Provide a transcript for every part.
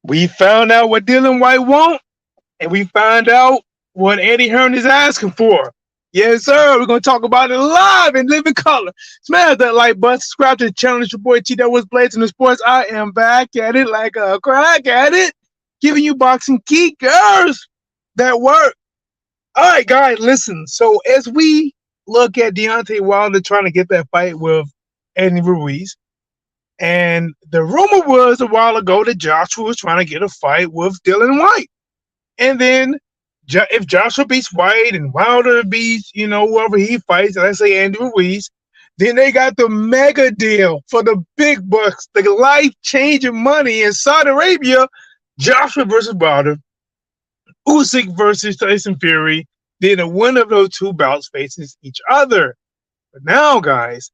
We found out what Dillian Whyte wants, and we found out what Eddie Hearn is asking for. Yes, sir. We're gonna talk about it live in living color. Smash that like button, subscribe to the channel. It's your boy T that was blazing the sports. I am back at it like a crack at it, giving you boxing key girls that work. All right, guys, listen. So as we look at Deontay Wilder trying to get that fight with Andy Ruiz, and the rumor was a while ago that Joshua was trying to get a fight with Dillian Whyte. And then if Joshua beats White and Wilder beats, whoever he fights, let's say Andy Ruiz, then they got the mega deal for the big bucks, the life-changing money in Saudi Arabia. Joshua versus Wilder, Usyk versus Tyson Fury. Then the winner of those two bouts faces each other. But now, guys,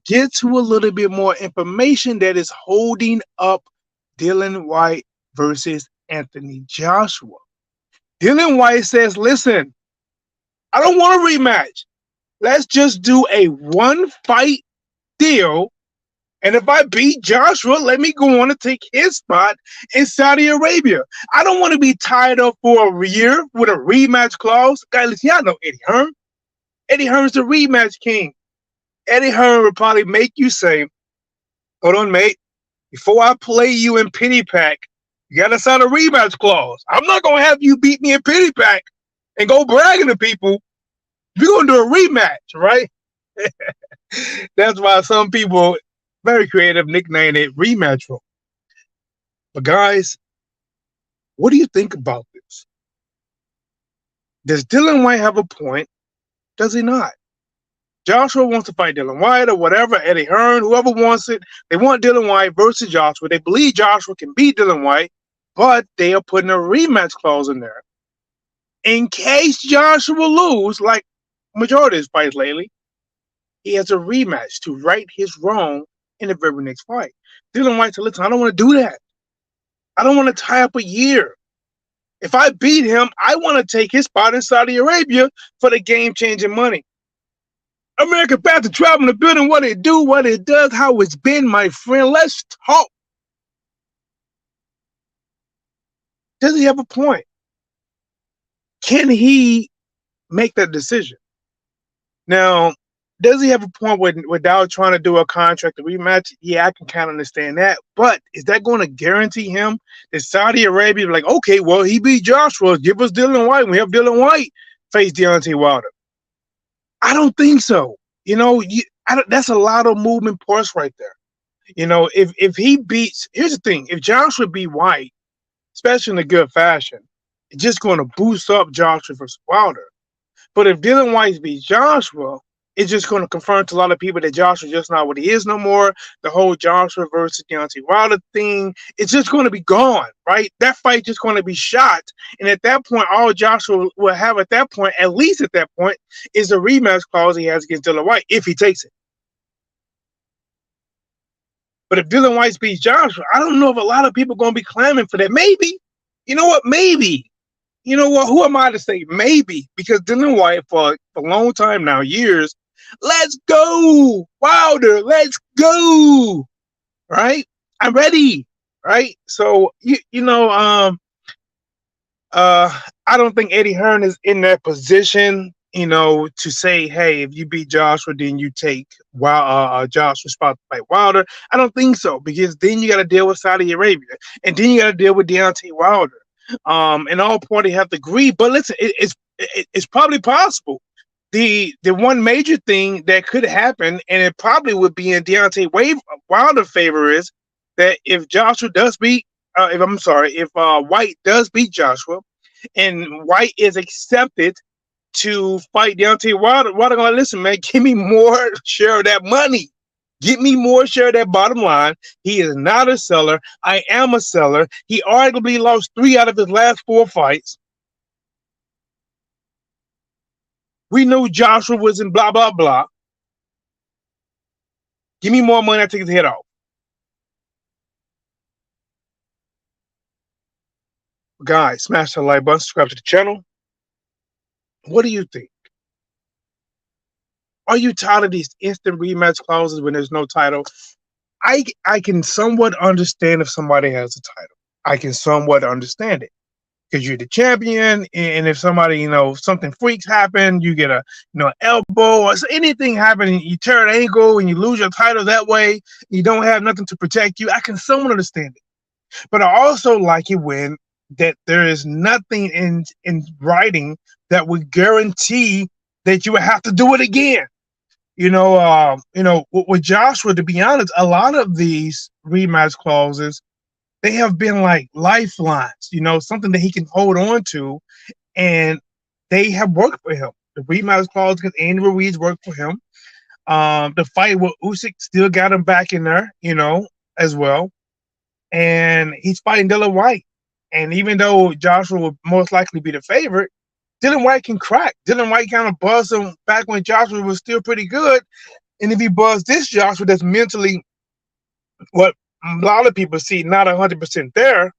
get to a little bit more information that is holding up Dillian Whyte versus Anthony Joshua. Dillian Whyte says, listen, I don't want a rematch. Let's just do a one-fight deal. And if I beat Joshua, let me go on and take his spot in Saudi Arabia. I don't want to be tied up for a year with a rematch clause. Guys, listen, y'all know Eddie Hearn. Eddie Hearn's the rematch king. Eddie Hearn would probably make you say, hold on, mate. Before I play you in pity pack, you got to sign a rematch clause. I'm not going to have you beat me in pity pack and go bragging to people. We're going to do a rematch, right? That's why some people, very creative, nickname it rematch room. But guys, what do you think about this? Does Dillian Whyte have a point? Does he not? Joshua wants to fight Dillian Whyte or whatever, Eddie Hearn, whoever wants it. They want Dillian Whyte versus Joshua. They believe Joshua can beat Dillian Whyte, but they are putting a rematch clause in there. In case Joshua lose, like majority of his fights lately, he has a rematch to right his wrong in the very next fight. Dillian Whyte said, listen, I don't want to do that. I don't want to tie up a year. If I beat him, I want to take his spot in Saudi Arabia for the game-changing money. American Path to Travel in the building, what it do, what it does, how it's been, my friend. Let's talk. Does he have a point? Can he make that decision? Now, does he have a point without trying to do a contract, a rematch? Yeah, I can kind of understand that. But is that going to guarantee him that Saudi Arabia like, okay, well, he beat Joshua, give us Dillian Whyte. We have Dillian Whyte face Deontay Wilder. I don't think so. That's a lot of moving parts right there. If he beats, here's the thing: if Joshua beat Whyte, especially in a good fashion, it's just going to boost up Joshua versus Wilder. But if Dillian Whyte beats Joshua, it's just going to confirm to a lot of people that Joshua just not what he is no more. The whole Joshua versus Deontay Wilder thing, it's just going to be gone, right? That fight just going to be shot. And at that point, all Joshua will have at that point, at least at that point, is the rematch clause he has against Dillian Whyte, if he takes it. But if Dillian Whyte beats Joshua, I don't know if a lot of people are going to be clamoring for that. Maybe. You know what? Maybe. You know what? Who am I to say maybe? Because Dillian Whyte, for a long time now, years, let's go, Wilder, let's go, right? I'm ready, right? So I don't think Eddie Hearn is in that position, to say, hey, if you beat Joshua, then you take Joshua's spot to fight Wilder. I don't think so, because then you got to deal with Saudi Arabia, and then you got to deal with Deontay Wilder. And all parties have to agree. But listen, it's probably possible. The one major thing that could happen, and it probably would be in Deontay Wilder's favor, is that if Joshua does beat, if Whyte does beat Joshua, and Whyte is accepted to fight Deontay Wilder, going to listen, man, give me more share of that money. Get me more share of that bottom line. He is not a seller. I am a seller. He arguably lost 3 out of his last 4 fights. We knew Joshua was in blah, blah, blah. Give me more money, I take his head off. Guys, smash the like button, subscribe to the channel. What do you think? Are you tired of these instant rematch clauses when there's no title? I can somewhat understand if somebody has a title. I can somewhat understand it because you're the champion, and if somebody, something freaks happen, you get a, elbow or anything happen, and you tear an ankle and you lose your title that way, you don't have nothing to protect you. I can somewhat understand it, but I also like it when that there is nothing in writing that would guarantee that you would have to do it again. With Joshua, to be honest, a lot of these rematch clauses, they have been like lifelines, something that he can hold on to, and they have worked for him. The rematch clause because Andy Ruiz worked for him. The fight with Usyk still got him back in there, as well. And he's fighting Dillian Whyte. And even though Joshua will most likely be the favorite, Dillian Whyte can crack. Dillian Whyte kind of buzzed him back when Joshua was still pretty good. And if he buzzed this Joshua that's mentally what a lot of people see not 100% there.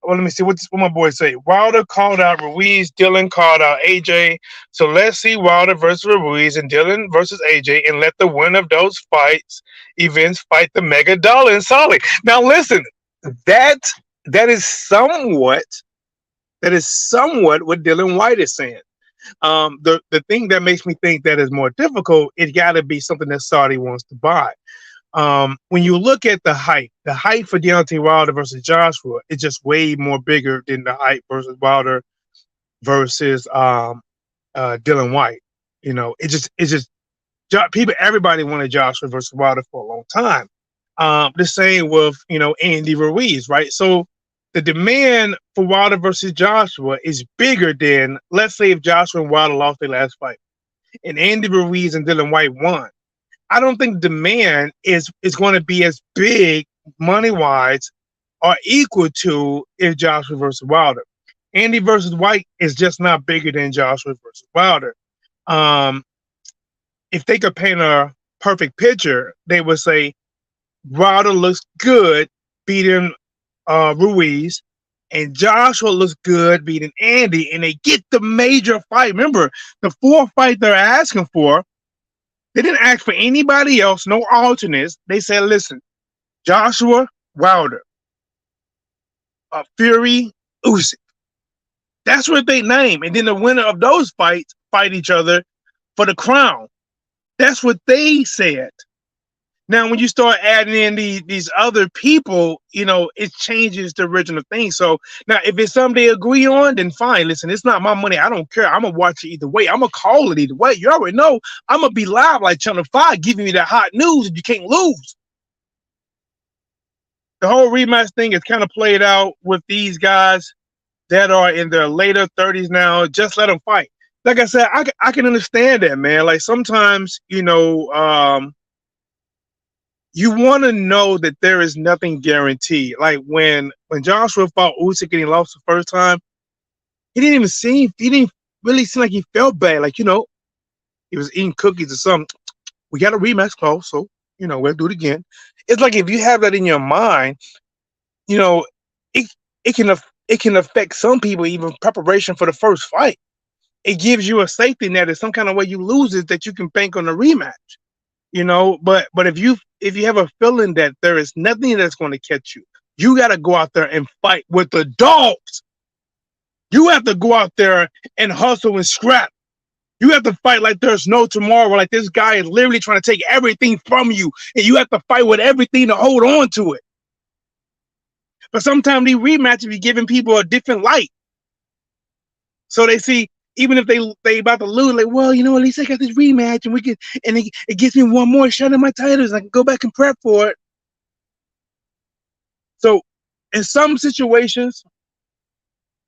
Well, let me see what my boy say. Wilder called out Ruiz, Dillian called out AJ. So let's see Wilder versus Ruiz and Dillian versus AJ, and let the winner of those events fight the mega dollar in Solid. Now listen, that is somewhat what Dillian Whyte is saying. The thing that makes me think that is more difficult, it got to be something that Saudi wants to buy. When you look at the height for Deontay Wilder versus Joshua is just way more bigger than the height versus Wilder versus Dillian Whyte. Everybody wanted Joshua versus Wilder for a long time. The same with Andy Ruiz, right? So the demand for Wilder versus Joshua is bigger than, let's say, if Joshua and Wilder lost their last fight, and Andy Ruiz and Dillian Whyte won. I don't think demand is going to be as big money wise or equal to if Joshua versus Wilder. Andy versus Whyte is just not bigger than Joshua versus Wilder. If they could paint a perfect picture, they would say Wilder looks good beating Ruiz, and Joshua looks good beating Andy, and they get the major fight. Remember, the 4th fight they're asking for. They didn't ask for anybody else, no alternates. They said, listen, Joshua, Wilder, Fury, Usyk. That's what they name. And then the winner of those fights fight each other for the crown. That's what they said. Now, when you start adding in these other people, it changes the original thing. So now if it's something they agree on, then fine. Listen, it's not my money. I don't care. I'm going to watch it either way. I'm going to call it either way. You already know I'm going to be live like Channel 5 giving you that hot news and you can't lose. The whole rematch thing is kind of played out with these guys that are in their later 30s now. Just let them fight. Like I said, I can understand that, man. Like sometimes, you want to know that there is nothing guaranteed. Like when Joshua fought Usyk and he lost the first time, he didn't really seem like he felt bad. Like, he was eating cookies or something. We got a rematch clause, so, we'll do it again. It's like if you have that in your mind, it can affect some people, even preparation for the first fight. It gives you a safety net. If some kind of way you lose it, that you can bank on a rematch. But if you have a feeling that there is nothing that's going to catch you, you got to go out there and fight with the dogs. You have to go out there and hustle and scrap. You have to fight like there's no tomorrow. Like this guy is literally trying to take everything from you, and you have to fight with everything to hold on to it. But sometimes these rematches be giving people a different light. So they see, even if they about to lose, like, well, at least I got this rematch, and it gives me one more shot at my titles. I can go back and prep for it. So, in some situations,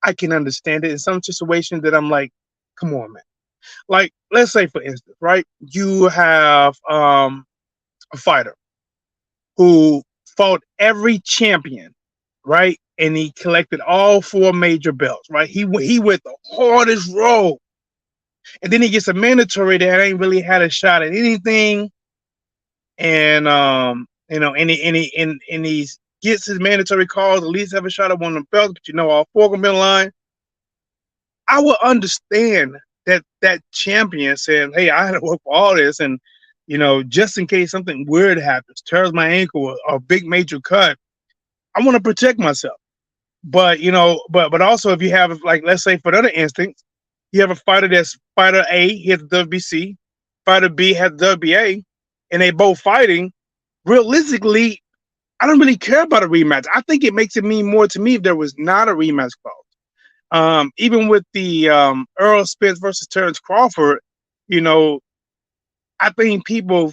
I can understand it. In some situations, that I'm like, come on, man. Like, let's say, for instance, right? You have a fighter who fought every champion, right? And he collected all 4 major belts, right? He went the hardest road. And then he gets a mandatory that ain't really had a shot at anything. And and he gets his mandatory calls, at least have a shot at one of the belts, but all 4 gonna be in line. I would understand that champion saying, hey, I had to work for all this, and just in case something weird happens, tears my ankle or a big major cut, I want to protect myself. But but also if you have, like, let's say for another instance, you have a fighter that's fighter A, he has the WBC, fighter B has the WBA, and they both fighting. Realistically, I don't really care about a rematch. I think it makes it mean more to me if there was not a rematch clause. Even with the Earl Spence versus Terrence Crawford, you know, I think people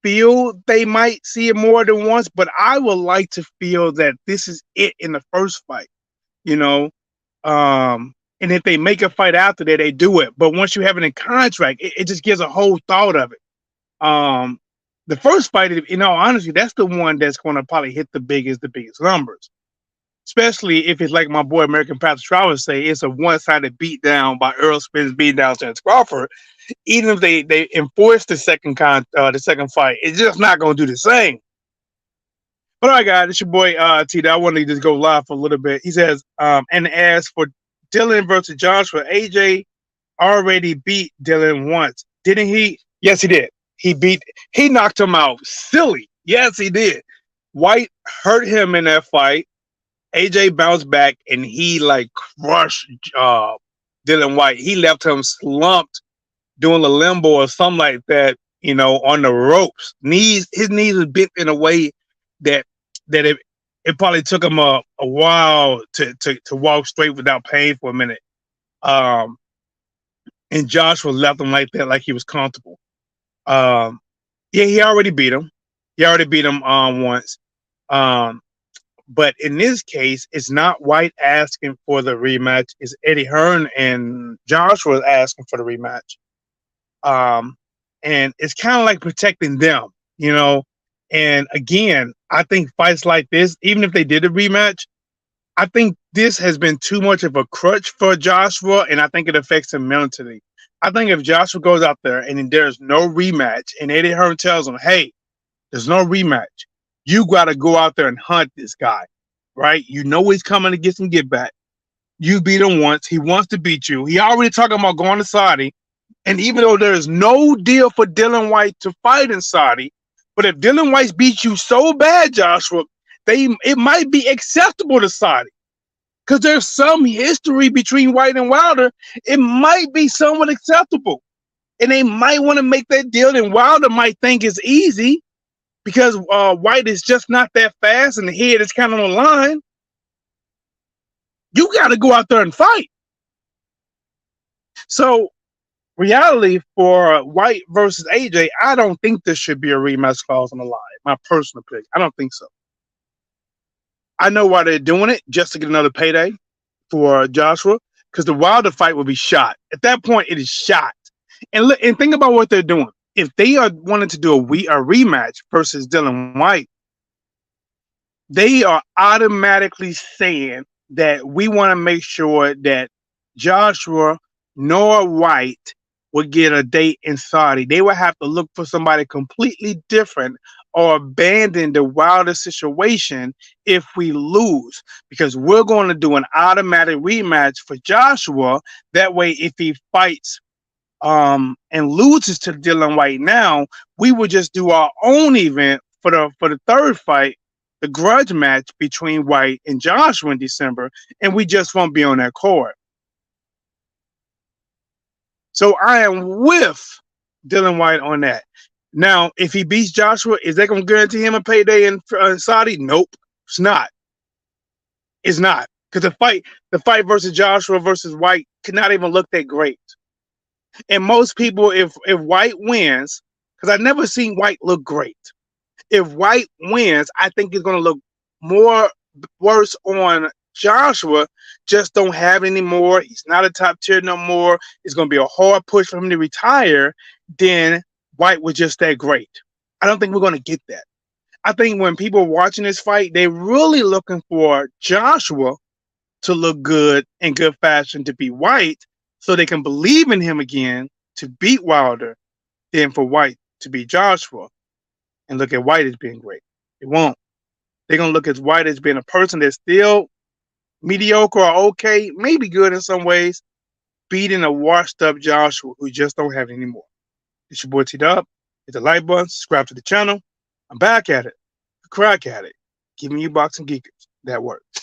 feel they might see it more than once, but I would like to feel that this is it in the first fight, you know. And if they make a fight after that, they do it. But once you have it in contract, it just gives a whole thought of it. Um, the first fight, in all honesty, that's the one that's going to probably hit the biggest numbers. Especially if it's like my boy American Patrick Travis say, it's a one-sided beatdown by Earl Spence beating down Terrence Crawford. Even if they enforce the second fight, it's just not going to do the same. But all right, guys, it's your boy T. I wanted to just go live for a little bit. He says, and as for Dillian versus Joshua, AJ already beat Dillian once, didn't he? Yes, he did. He knocked him out silly. Yes, he did. Whyte hurt him in that fight. AJ bounced back and he like crushed Dillian Whyte. He left him slumped doing a limbo or something like that, on the ropes. His knees was bent in a way that it probably took him a while to walk straight without pain for a minute. And Joshua left him like that, like he was comfortable. Yeah, he already beat him. Once. But in this case, it's not Whyte asking for the rematch. It's Eddie Hearn and Joshua asking for the rematch. And it's kind of like protecting them, And again, I think fights like this, even if they did a rematch, I think this has been too much of a crutch for Joshua, and I think it affects him mentally. I think if Joshua goes out there and there's no rematch, and Eddie Hearn tells him, hey, there's no rematch, you got to go out there and hunt this guy, right? You know he's coming to get some get back. You beat him once. He wants to beat you. He already talking about going to Saudi. And even though there's no deal for Dillian Whyte to fight in Saudi, but if Dillian Whyte beats you so bad, Joshua, it might be acceptable to Saudi. Because there's some history between Whyte and Wilder. It might be somewhat acceptable. And they might want to make that deal, and Wilder might think it's easy because Whyte is just not that fast and the head is kind of on the line. You got to go out there and fight. So, reality for Whyte versus AJ, I don't think there should be a rematch clause on the line. My personal opinion. I don't think so. I know why they're doing it, just to get another payday for Joshua, because the Wilder fight will be shot. At that point, it is shot. And think about what they're doing. If they are wanting to do a rematch versus Dillian Whyte, they are automatically saying that we want to make sure that Joshua nor Whyte would get a date in Saudi. They would have to look for somebody completely different or abandon the Wilder situation if we lose, because we're going to do an automatic rematch for Joshua. That way, if he fights and loses to Dillian Whyte now, we would just do our own event for the third fight, the grudge match between Whyte and Joshua in December, and we just won't be on that card. So I am with Dillian Whyte on that. Now, if he beats Joshua, is that going to guarantee him a payday in Saudi? Nope, it's not. It's not, because the fight versus Joshua versus Whyte could not even look that great. And most people, if Whyte wins, because I've never seen Whyte look great. If Whyte wins, I think it's going to look worse on Joshua. Just don't have any more. He's not a top tier no more. It's going to be a hard push for him to retire. Then Whyte was just that great. I don't think we're going to get that. I think when people are watching this fight, they're really looking for Joshua to look good in good fashion to beat Whyte, so they can believe in him again to beat Wilder, than for Whyte to beat Joshua and look at Whyte as being great. It won't. They're going to look at Whyte as being a person that's still mediocre or okay, maybe good in some ways, beating a washed-up Joshua who just don't have it anymore. It's your boy T-Dub. Hit the like button, subscribe to the channel. I'm back at it. Crack at it. Giving you boxing geekers. that works.